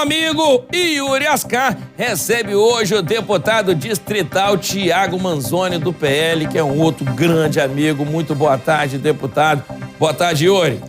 amigo Yuri Ascar recebe hoje o deputado distrital Thiago Manzoni do PL, que é um outro grande amigo. Muito boa tarde, deputado. Boa tarde, Yuri.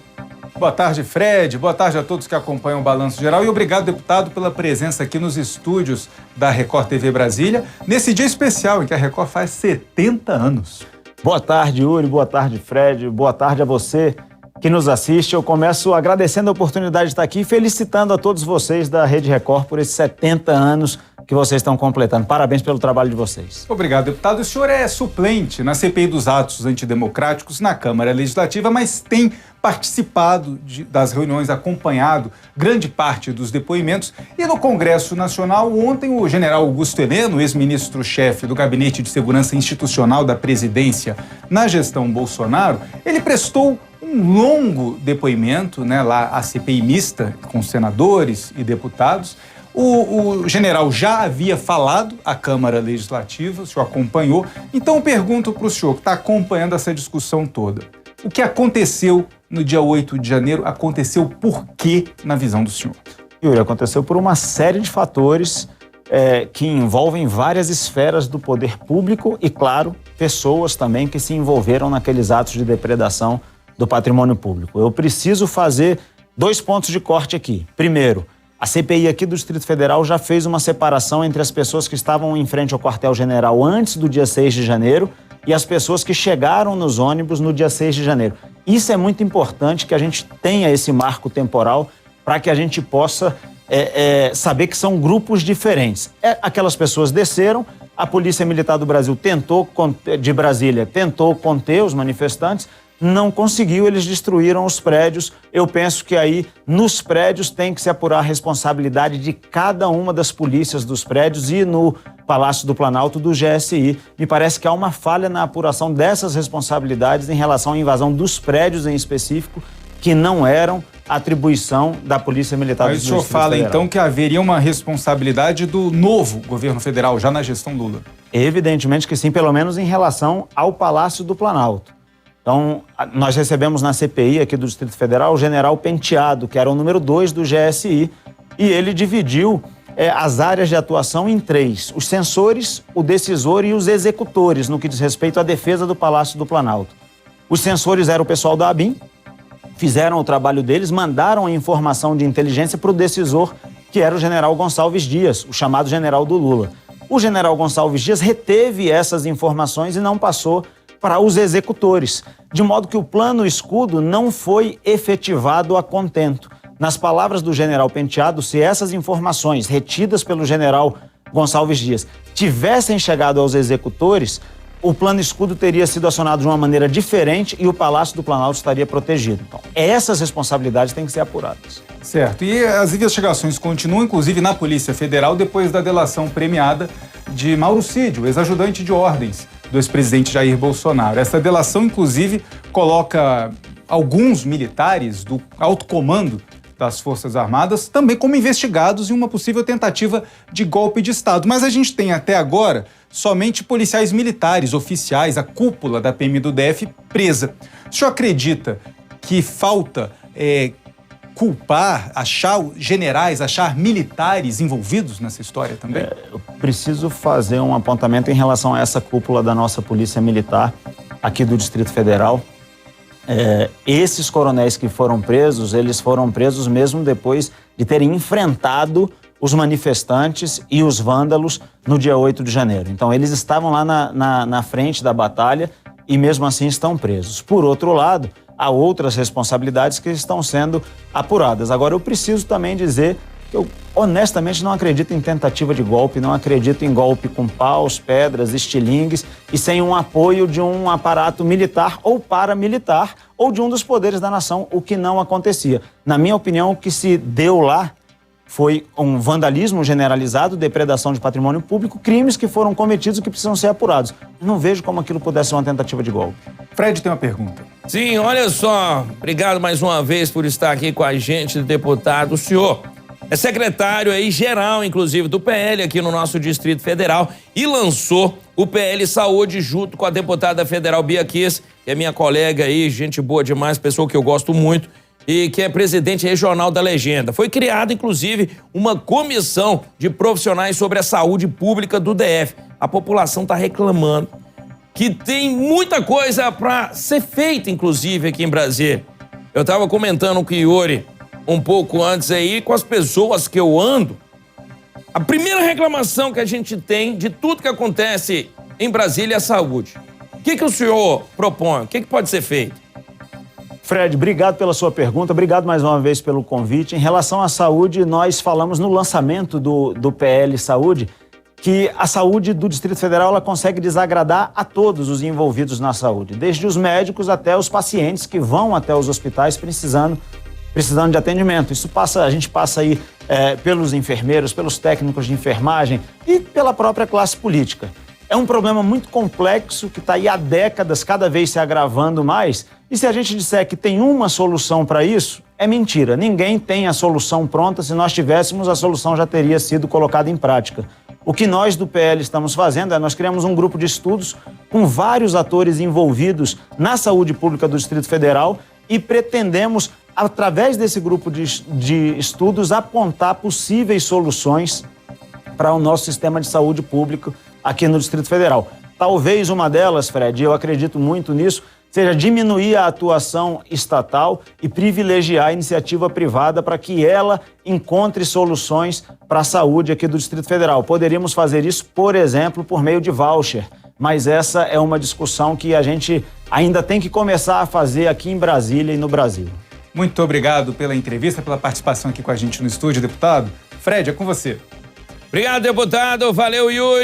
Boa tarde, Fred. Boa tarde a todos que acompanham o Balanço Geral. E obrigado, deputado, pela presença aqui nos estúdios da Record TV Brasília, nesse dia especial em que a Record faz 70 anos. Boa tarde, Yuri. Boa tarde, Fred. Boa tarde a você que nos assiste. Eu começo agradecendo a oportunidade de estar aqui e felicitando a todos vocês da Rede Record por esses 70 anos que vocês estão completando. Parabéns pelo trabalho de vocês. Obrigado, deputado. O senhor é suplente na CPI dos atos antidemocráticos na Câmara Legislativa, mas tem participado das reuniões, acompanhado grande parte dos depoimentos. E no Congresso Nacional, ontem, o general Augusto Heleno, ex-ministro-chefe do Gabinete de Segurança Institucional da Presidência na gestão Bolsonaro, ele prestou um longo depoimento, lá à CPI mista, com senadores e deputados. O general já havia falado à Câmara Legislativa, o senhor acompanhou. Então eu pergunto para o senhor, que está acompanhando essa discussão toda, o que aconteceu no dia 8 de janeiro, aconteceu por quê na visão do senhor? Yuri, aconteceu por uma série de fatores que envolvem várias esferas do poder público e, claro, pessoas também que se envolveram naqueles atos de depredação do patrimônio público. Eu preciso fazer 2 pontos de corte aqui. Primeiro, a CPI aqui do Distrito Federal já fez uma separação entre as pessoas que estavam em frente ao quartel-general antes do dia 6 de janeiro e as pessoas que chegaram nos ônibus no dia 6 de janeiro. Isso é muito importante, que a gente tenha esse marco temporal para que a gente possa saber que são grupos diferentes. Aquelas pessoas desceram, a Polícia Militar do Brasil de Brasília tentou conter os manifestantes, não conseguiu, eles destruíram os prédios. Eu penso que aí, nos prédios, tem que se apurar a responsabilidade de cada uma das polícias dos prédios e no Palácio do Planalto do GSI. Me parece que há uma falha na apuração dessas responsabilidades em relação à invasão dos prédios em específico, que não eram atribuição da Polícia Militar do Distrito Federal. Aí o senhor fala, então, que haveria uma responsabilidade do novo governo federal, já na gestão Lula? Evidentemente que sim, pelo menos em relação ao Palácio do Planalto. Então, nós recebemos na CPI aqui do Distrito Federal o general Penteado, que era o número 2 do GSI, e ele dividiu as áreas de atuação em 3. Os censores, o decisor e os executores, no que diz respeito à defesa do Palácio do Planalto. Os censores eram o pessoal da ABIN, fizeram o trabalho deles, mandaram a informação de inteligência para o decisor, que era o general Gonçalves Dias, o chamado general do Lula. O general Gonçalves Dias reteve essas informações e não passou para os executores, de modo que o plano escudo não foi efetivado a contento. Nas palavras do general Penteado, se essas informações retidas pelo general Gonçalves Dias tivessem chegado aos executores, o plano escudo teria sido acionado de uma maneira diferente e o Palácio do Planalto estaria protegido. Então, essas responsabilidades têm que ser apuradas. Certo. E as investigações continuam, inclusive na Polícia Federal, depois da delação premiada de Mauro Cid, o ex-ajudante de ordens do ex-presidente Jair Bolsonaro. Essa delação, inclusive, coloca alguns militares do alto comando das Forças Armadas também como investigados em uma possível tentativa de golpe de Estado. Mas a gente tem até agora somente policiais militares, oficiais, a cúpula da PM do DF presa. O senhor acredita que falta culpar, achar generais, achar militares envolvidos nessa história também? Eu preciso fazer um apontamento em relação a essa cúpula da nossa Polícia Militar aqui do Distrito Federal. Esses coronéis que foram presos, eles foram presos mesmo depois de terem enfrentado os manifestantes e os vândalos no dia 8 de janeiro. Então, eles estavam lá na frente da batalha e mesmo assim estão presos. Por outro lado, há outras responsabilidades que estão sendo apuradas. Agora, eu preciso também dizer que eu honestamente não acredito em tentativa de golpe, não acredito em golpe com paus, pedras, estilingues e sem um apoio de um aparato militar ou paramilitar ou de um dos poderes da nação, o que não acontecia. Na minha opinião, o que se deu lá foi um vandalismo generalizado, depredação de patrimônio público, crimes que foram cometidos e que precisam ser apurados. Não vejo como aquilo pudesse ser uma tentativa de golpe. Fred tem uma pergunta. Sim, olha só. Obrigado mais uma vez por estar aqui com a gente, deputado. O senhor é secretário aí geral, inclusive, do PL aqui no nosso Distrito Federal e lançou o PL Saúde junto com a deputada federal Bia Kiss, que é minha colega aí, gente boa demais, pessoa que eu gosto muito. e que é presidente regional da Legenda. Foi criada, inclusive, uma comissão de profissionais sobre a saúde pública do DF. A população está reclamando que tem muita coisa para ser feita, inclusive, aqui em Brasília. Eu estava comentando com o Yuri um pouco antes aí, com as pessoas que eu ando. A primeira reclamação que a gente tem de tudo que acontece em Brasília é a saúde. O que o senhor propõe? O que pode ser feito? Fred, obrigado pela sua pergunta, obrigado mais uma vez pelo convite. Em relação à saúde, nós falamos no lançamento do PL Saúde que a saúde do Distrito Federal ela consegue desagradar a todos os envolvidos na saúde, desde os médicos até os pacientes que vão até os hospitais precisando de atendimento. Isso a gente passa aí pelos enfermeiros, pelos técnicos de enfermagem e pela própria classe política. É um problema muito complexo que está aí há décadas, cada vez se agravando mais. E se a gente disser que tem uma solução para isso, é mentira. Ninguém tem a solução pronta. Se nós tivéssemos, a solução já teria sido colocada em prática. O que nós do PL estamos fazendo nós criamos um grupo de estudos com vários atores envolvidos na saúde pública do Distrito Federal e pretendemos, através desse grupo de estudos, apontar possíveis soluções para o nosso sistema de saúde público aqui no Distrito Federal. Talvez uma delas, Fred, eu acredito muito nisso, seja diminuir a atuação estatal e privilegiar a iniciativa privada para que ela encontre soluções para a saúde aqui do Distrito Federal. Poderíamos fazer isso, por exemplo, por meio de voucher, mas essa é uma discussão que a gente ainda tem que começar a fazer aqui em Brasília e no Brasil. Muito obrigado pela entrevista, pela participação aqui com a gente no estúdio, deputado. Fred, é com você. Obrigado, deputado. Valeu, Yuri.